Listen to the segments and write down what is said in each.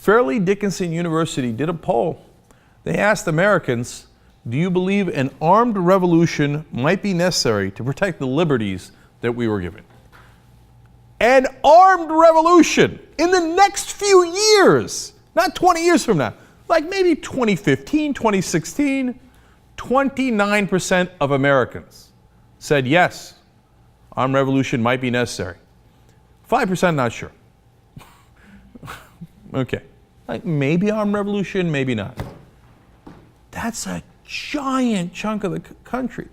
Fairleigh Dickinson University did a poll. They asked Americans, do you believe an armed revolution might be necessary to protect the liberties that we were given? An armed revolution in the next few years, not 20 years from now, like maybe 2015, 2016, 29% of Americans said yes, armed revolution might be necessary. 5% not sure. Okay, like maybe armed revolution, maybe not. That's a giant chunk of the country.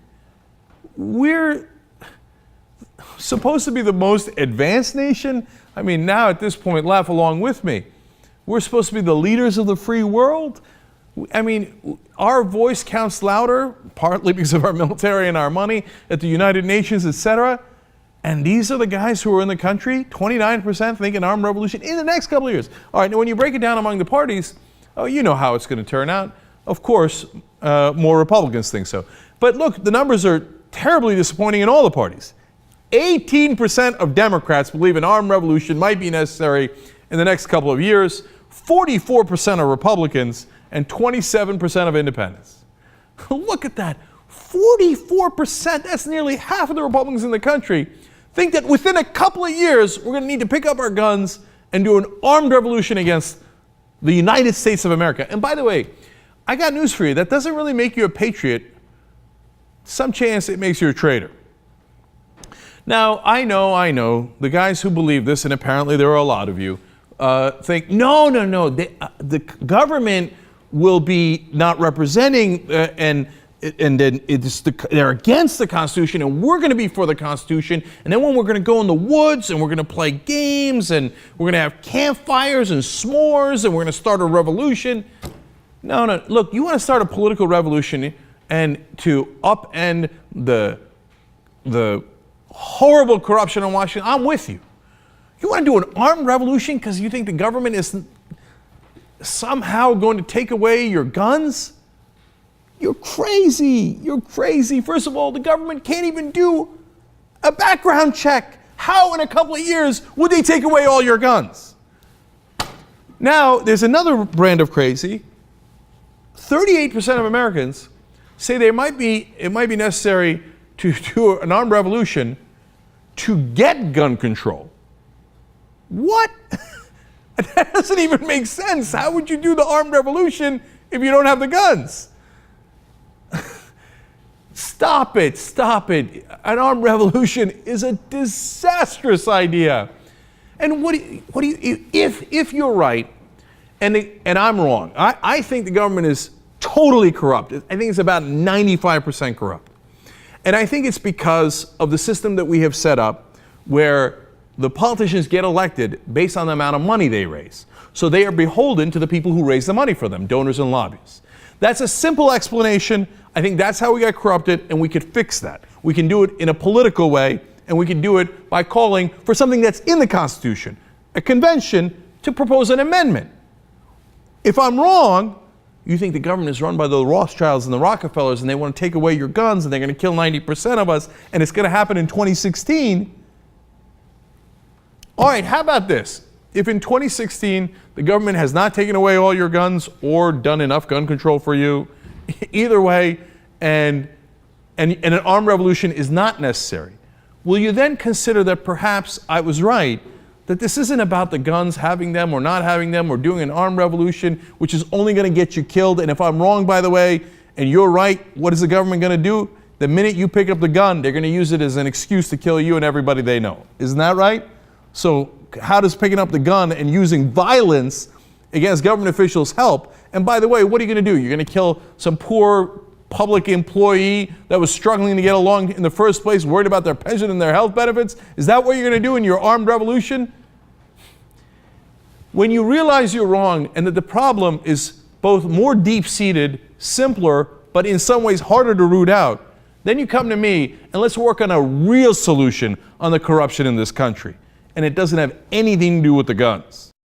We're supposed to be the most advanced nation. I mean, now at this point, laugh along with me. We're supposed to be the leaders of the free world. I mean, our voice counts louder, partly because of our military and our money at the United Nations, etc. And these are the guys who are in the country, 29% think an armed revolution in the next couple of years. All right, now when you break it down among the parties, oh, you know how it's going to turn out. Of course, more Republicans think so. But look, the numbers are terribly disappointing in all the parties. 18% of Democrats believe an armed revolution might be necessary in the next couple of years, 44% of Republicans, and 27% of independents. Look at that. 44%, that's nearly half of the Republicans in the country, think that within a couple of years we're going to need to pick up our guns and do an armed revolution against the United States of America. And by the way, I got news for you. That doesn't really make you a patriot. Some chance it makes you a traitor. Now, I know, the guys who believe this, and apparently there are a lot of you, think, no, the government will be not representing and then they're against the Constitution, and we're going to be for the Constitution, and then when we're going to go in the woods and we're going to play games and we're going to have campfires and s'mores and we're going to start a revolution. No, look, you want to start a political revolution and to upend the horrible corruption in Washington, I'm with you. You want to do an armed revolution because you think the government is somehow going to take away your guns? You're crazy. You're crazy. First of all, the government can't even do a background check. How in a couple of years would they take away all your guns? Now, there's another brand of crazy. 38% of Americans say it might be necessary to do an armed revolution to get gun control. What? That doesn't even make sense. How would you do the armed revolution if you don't have the guns? Stop it. An armed revolution is a disastrous idea. And what do you if you're right and I'm wrong, I think the government is totally corrupt. I think it's about 95% corrupt. And I think it's because of the system that we have set up where the politicians get elected based on the amount of money they raise. So they are beholden to the people who raise the money for them, donors and lobbyists. That's a simple explanation. I think that's how we got corrupted, and we could fix that. We can do it in a political way, and we can do it by calling for something that's in the Constitution, a convention to propose an amendment. If I'm wrong, you think the government is run by the Rothschilds and the Rockefellers and they want to take away your guns and they're going to kill 90% of us and it's going to happen in 2016. All right, how about this? If in 2016 the government has not taken away all your guns or done enough gun control for you, either way, and an armed revolution is not necessary, will you then consider that perhaps I was right, that this isn't about the guns, having them or not having them, or doing an armed revolution, which is only going to get you killed? And if I'm wrong, by the way, and you're right, what is the government going to do? The minute you pick up the gun, they're going to use it as an excuse to kill you and everybody they know. Isn't that right? So how does picking up the gun and using violence against government officials help? And by the way, what are you going to do? You're going to kill some poor public employee that was struggling to get along in the first place, worried about their pension and their health benefits? Is that what you're going to do in your armed revolution? When you realize you're wrong and that the problem is both more deep-seated, simpler, but in some ways harder to root out, then you come to me and let's work on a real solution on the corruption in this country. And it doesn't have anything to do with the guns.